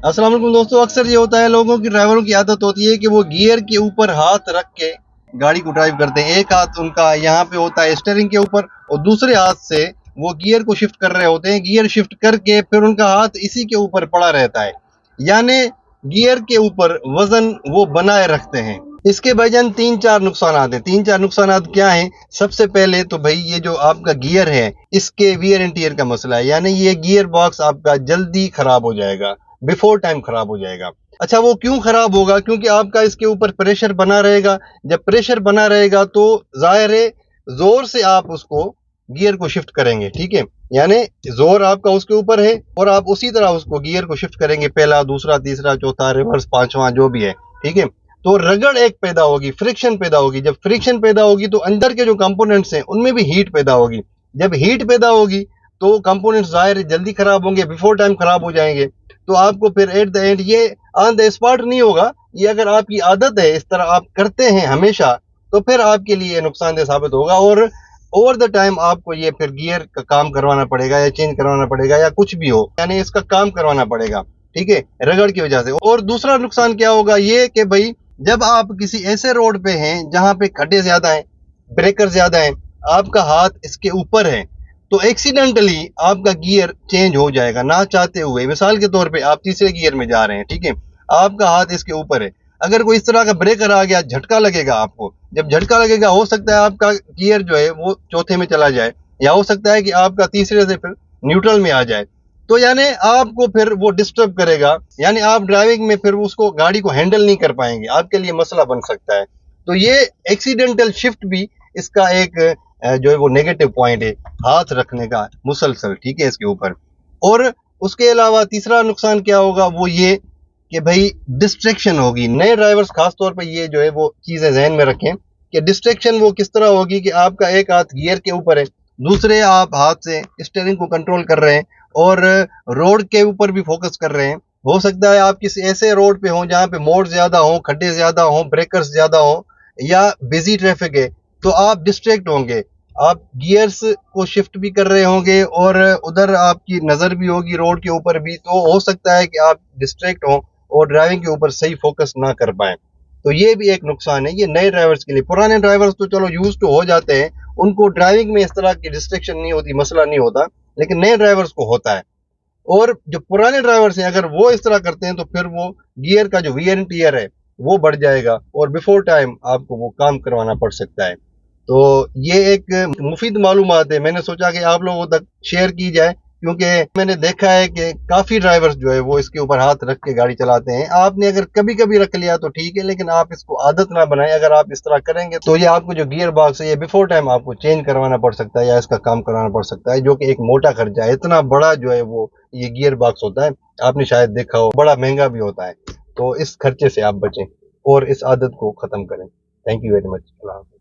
अस्सलाम वालेकुम दोस्तों, अक्सर ये होता है लोगों की, ड्राइवरों की आदत होती है कि वो गियर के ऊपर हाथ रख के गाड़ी को ड्राइव करते हैं। एक हाथ उनका यहाँ पे होता है स्टीयरिंग के ऊपर और दूसरे हाथ से वो गियर को शिफ्ट कर रहे होते हैं। गियर शिफ्ट करके फिर उनका हाथ इसी के ऊपर पड़ा रहता है, यानी गियर के ऊपर वजन वो बनाए रखते हैं। इसके भाईजान तीन चार नुकसान हैं। तीन चार नुकसान क्या हैं? सबसे पहले तो भाई ये जो आपका गियर है इसके वियर एंड टियर का मसला है, यानी ये गियर बॉक्स आपका जल्दी खराब हो जाएगा, बिफोर टाइम खराब हो जाएगा। अच्छा, वो क्यों खराब होगा? क्योंकि आपका इसके ऊपर प्रेशर बना रहेगा। जब प्रेशर बना रहेगा तो जाहिर है जोर से आप उसको गियर को शिफ्ट करेंगे, ठीक है, यानी जोर आपका उसके ऊपर है और आप उसी तरह उसको गियर को शिफ्ट करेंगे, पहला, दूसरा, तीसरा, चौथा, रिवर्स, पांचवा, जो भी है, ठीक है। तो रगड़ एक पैदा होगी, फ्रिक्शन पैदा होगी। जब फ्रिक्शन पैदा होगी तो अंदर के जो कंपोनेंट्स हैं उनमें भी हीट पैदा होगी। जब हीट पैदा होगी तो कंपोनेंट्स जाहिर जल्दी खराब होंगे, बिफोर टाइम खराब हो जाएंगे। तो आपको फिर एट द एंड ये ऑन द स्पॉट नहीं होगा, ये अगर आपकी आदत है, इस तरह आप करते हैं हमेशा, तो फिर आपके लिए नुकसानदेह साबित होगा और ओवर द टाइम आपको ये फिर गियर का काम करवाना पड़ेगा या चेंज करवाना पड़ेगा या कुछ भी हो, यानी इसका काम करवाना पड़ेगा, ठीक है, रगड़ की वजह से। और दूसरा नुकसान क्या होगा, ये कि भाई जब आप किसी ऐसे रोड पे हैं जहां पे खड्डे ज्यादा हैं, ब्रेकर ज्यादा हैं, आपका हाथ इसके ऊपर है, तो एक्सीडेंटली आपका गियर चेंज हो जाएगा ना चाहते हुए। मिसाल के तौर पे आप तीसरे गियर में जा रहे हैं, ठीक है, आपका हाथ इसके ऊपर है, अगर कोई इस तरह का ब्रेकर आ गया, झटका लगेगा आपको। जब झटका लगेगा हो सकता है आपका गियर जो है वो चौथे में चला जाए, या हो सकता है कि आपका तीसरे से फिर न्यूट्रल में आ जाए। तो यानी आपको फिर वो डिस्टर्ब करेगा, यानी आप ड्राइविंग में फिर उसको गाड़ी को हैंडल नहीं कर पाएंगे, आपके लिए मसला बन सकता है। तो ये एक्सीडेंटल शिफ्ट भी इसका एक जो है वो नेगेटिव पॉइंट है, हाथ रखने का मुसलसल, ठीक है, इसके ऊपर। और उसके अलावा तीसरा नुकसान क्या होगा, वो ये कि भाई डिस्ट्रैक्शन होगी। नए ड्राइवर्स खास तौर पे ये जो है वो चीजें जहन में रखें कि डिस्ट्रैक्शन वो किस तरह होगी कि आपका एक हाथ गियर के ऊपर है, दूसरे आप हाथ से स्टीयरिंग को कंट्रोल कर रहे हैं और रोड के ऊपर भी फोकस कर रहे हैं। हो सकता है आप किसी ऐसे रोड पे हो जहाँ पे मोड़ ज्यादा हो, खड्डे ज्यादा हो, ब्रेकर्स ज्यादा हो या बिजी ट्रैफिक है, तो आप डिस्ट्रैक्ट होंगे। आप गियर्स को शिफ्ट भी कर रहे होंगे और उधर आपकी नजर भी होगी रोड के ऊपर भी, तो हो सकता है कि आप डिस्ट्रैक्ट हो और ड्राइविंग के ऊपर सही फोकस ना कर पाए। तो ये भी एक नुकसान है ये नए ड्राइवर्स के लिए। पुराने ड्राइवर्स तो चलो यूज टू हो जाते हैं, उनको ड्राइविंग में इस तरह की डिस्ट्रैक्शन नहीं होती, मसला नहीं होता, लेकिन नए ड्राइवर्स को होता है। और जो पुराने ड्राइवर्स हैं अगर वो इस तरह करते हैं तो फिर वो गियर का जो वियर एंड टियर है वो बढ़ जाएगा और बिफोर टाइम आपको वो काम करवाना पड़ सकता है। तो ये एक मुफीद मालूमात है, मैंने सोचा कि आप लोगों तक शेयर की जाए, क्योंकि मैंने देखा है कि काफी ड्राइवर्स जो है वो इसके ऊपर हाथ रख के गाड़ी चलाते हैं। आपने अगर कभी कभी रख लिया तो ठीक है, लेकिन आप इसको आदत ना बनाएं। अगर आप इस तरह करेंगे तो ये आपको जो गियर बॉक्स है ये बिफोर टाइम आपको चेंज करवाना पड़ सकता है या इसका काम करवाना पड़ सकता है, जो कि एक मोटा खर्चा है। इतना बड़ा जो है वो ये गियर बॉक्स होता है, आपने शायद देखा हो, बड़ा महंगा भी होता है। तो इस खर्चे से आप बचें और इस आदत को खत्म करें। Thank you very much.